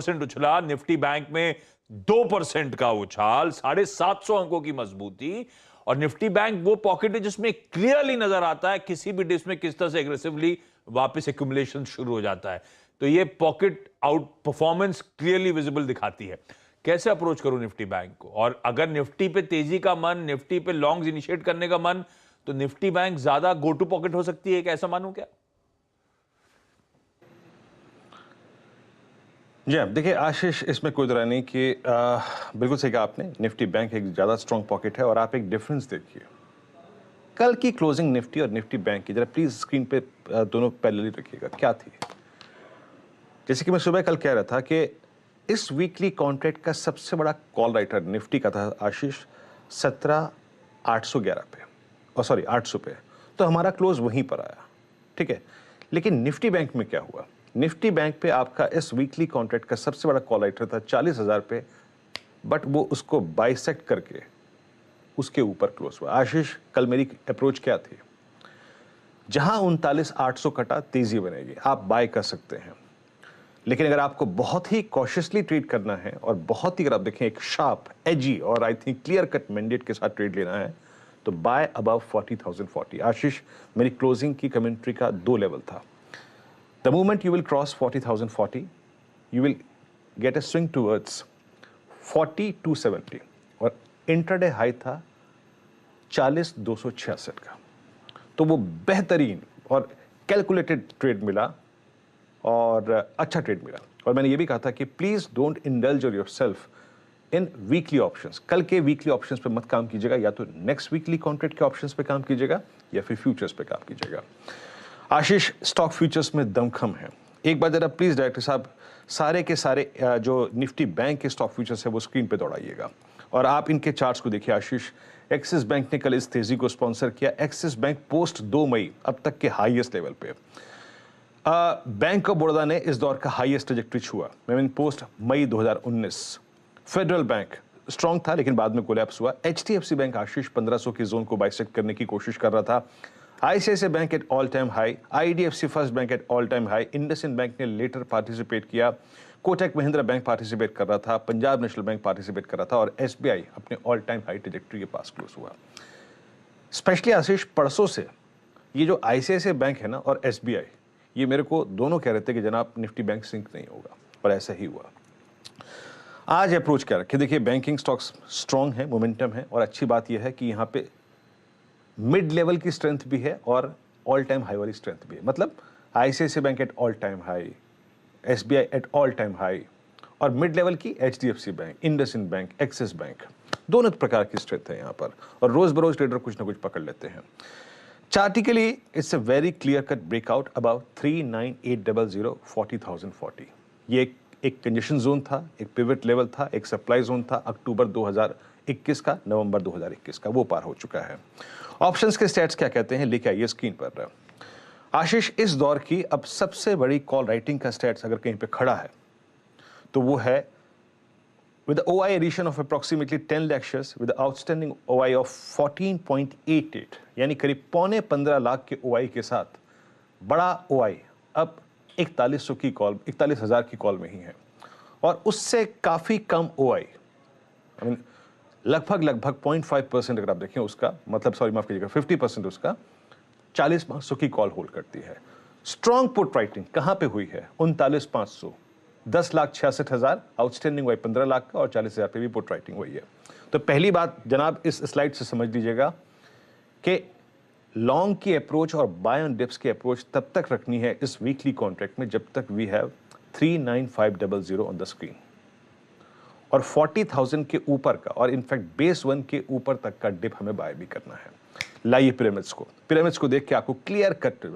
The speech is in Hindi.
परसेंट उछला, निफ्टी बैंक में 2% का उछाल, 750 अंकों की मजबूती। और निफ्टी बैंक वो पॉकेट है जिसमें क्लियरली नजर आता है किसी भी डिस्क में किस तरह से एग्रेसिवली वापस एक्यूमुलेशन शुरू हो जाता है। तो ये pocket out performance clearly visible दिखाती है। कैसे अप्रोच करूं निफ्टी बैंक को? और अगर निफ्टी पे तेजी का मन, निफ्टी पे लॉन्ग्स इनिशिएट करने का मन, तो निफ्टी बैंक ज्यादा गो टू पॉकेट हो सकती है, ऐसा मानूं क्या? जी हाँ, देखिए आशीष, इसमें कोई दरार नहीं कि बिल्कुल सही कहा आपने। निफ्टी बैंक एक ज़्यादा स्ट्रॉन्ग पॉकेट है और आप एक डिफरेंस देखिए। कल की क्लोजिंग निफ्टी और निफ्टी बैंक की, जरा प्लीज स्क्रीन पे दोनों पैरेलली रखिएगा, क्या थी। जैसे कि मैं सुबह कल कह रहा था कि इस वीकली कॉन्ट्रैक्ट का सबसे बड़ा कॉल राइटर निफ्टी का था आशीष 17,811 पे, और सॉरी 800 पे। तो हमारा क्लोज वहीं पर आया, ठीक है। लेकिन निफ्टी बैंक में क्या हुआ? निफ्टी बैंक पे आपका इस वीकली कॉन्ट्रैक्ट का सबसे बड़ा कॉल राइटर था 40,000 पे, बट वो उसको बाइसेक्ट करके उसके ऊपर क्लोज हुआ। आशीष, कल मेरी अप्रोच क्या थी? जहां 39,800 कटा, तेजी बनेगी, आप बाय कर सकते हैं। लेकिन अगर आपको बहुत ही कॉशियसली ट्रेड करना है और बहुत ही, अगर आप देखें, एक शार्प, एजी और I think clear cut mandate के साथ ट्रेड लेना है, तो बाय अबव 40,040। आशीष, मेरी क्लोजिंग की कमेंट्री का 2 लेवल था। The moment you will cross 40,040, you will get a swing towards 40,270 और इंट्राडे हाई था 40,266 का। तो वो बेहतरीन और कैलकुलेटेड ट्रेड मिला और अच्छा ट्रेड मिला। और मैंने ये भी कहा था कि please don't indulge yourself in weekly options. कल के वीकली ऑप्शंस पे मत काम कीजिएगा, या तो नेक्स्ट वीकली कॉन्ट्रैक्ट के ऑप्शंस पे काम कीजिएगा या फिर फ्यूचर्स पे काम कीजिएगा। आशीष, स्टॉक फ्यूचर्स में दमखम है। एक बार जरा प्लीज डायरेक्टर साहब सारे के सारे जो निफ्टी बैंक के स्टॉक फ्यूचर्स है वो स्क्रीन पे दौड़ाइएगा और आप इनके चार्ट्स को देखिए। आशीष, एक्सिस बैंक ने कल इस तेजी को स्पॉन्सर किया। एक्सिस बैंक पोस्ट 2 मई अब तक के हाईएस्ट लेवल पे। बैंक ऑफ बड़ौदा ने इस दौर का हाईएस्ट ट्रैजेक्टरी छुआ, I mean post May 2019। Federal bank strong था लेकिन बाद में कोलैप्स हुआ। एचडीएफसी बैंक आशीष 1500 की जोन को बाइसेक्ट करने की कोशिश कर रहा था। ICICI bank at all time high, IDFC first bank at all time high, IndusInd bank ने लेटर पार्टिसिपेट किया, कोटक महिंद्रा बैंक पार्टिसिपेट कर रहा था, पंजाब नेशनल बैंक पार्टिसिपेट कर रहा था और एसबीआई अपने ऑल टाइम हाई ट्रैजेक्टरी के पास क्लोज हुआ। स्पेशली आशीष, परसों से ये जो आईसीआईसीआई बैंक है ना और एसबीआई, ये मेरे को दोनों कह रहे थे कि जनाब निफ्टी बैंक सिंक नहीं होगा, और ऐसा ही हुआ। आज अप्रोच क्या रखे? देखिए, बैंकिंग स्टॉक्स स्ट्रांग है, मोमेंटम है, और अच्छी बात यह है कि यहाँ पे मिड लेवल की स्ट्रेंथ भी है और ऑल टाइम हाई वाली स्ट्रेंथ भी है। मतलब ICICI bank at all time high, SBI at all time high, और मिड लेवल की HDFC bank, IndusInd bank, axis bank, दोनों प्रकार की स्ट्रेंथ है यहाँ पर, और रोज बरोज ट्रेडर कुछ ना कुछ पकड़ लेते हैं। Chartically it's a very clear cut breakout about 39,800 40,040। ये एक कंजेशन जोन था, एक पिवट लेवल था, एक सप्लाई जोन था। अक्टूबर 2021 का, नवंबर 2021 का वो पार हो चुका है। ऑप्शंस के स्टैट्स क्या कहते हैं, लेके आइए स्क्रीन पर। आशीष, इस दौर की अब सबसे बड़ी कॉल राइटिंग का स्टैट्स अगर कहीं पे खड़ा है तो वो है with the OI addition of approximately 10 lakh shares with the outstanding OI of 14.88, यानी करीब 15 लाख के OI के साथ बड़ा OI अब 4100 की कॉल, 41,000 की कॉल में ही है, और उससे काफी कम OI, I mean, लगभग 0.5% अगर आप देखें उसका, मतलब सॉरी माफ कीजिएगा 50% उसका 40,500 की कॉल होल्ड करती है। स्ट्रॉन्ग पुट राइटिंग कहां पे हुई है? 39,500, 10,66,000 आउटस्टैंडिंग हुआ 15 लाख का, और 40,000 पे भी पुट राइटिंग हुई है। तो पहली बात जनाब इस स्लाइड से समझ लीजिएगा कि लॉन्ग की अप्रोच और बाय ऑन डिप्स की अप्रोच तब तक रखनी है इस वीकली कॉन्ट्रैक्ट में जब तक we have 39,500 on the screen, और 40,000 के ऊपर का, और इनफैक्ट बेस 1 के ऊपर तक का डिप हमें बाय भी करना है। लाइए पिरामिड्स को देख के आपको क्लियर कट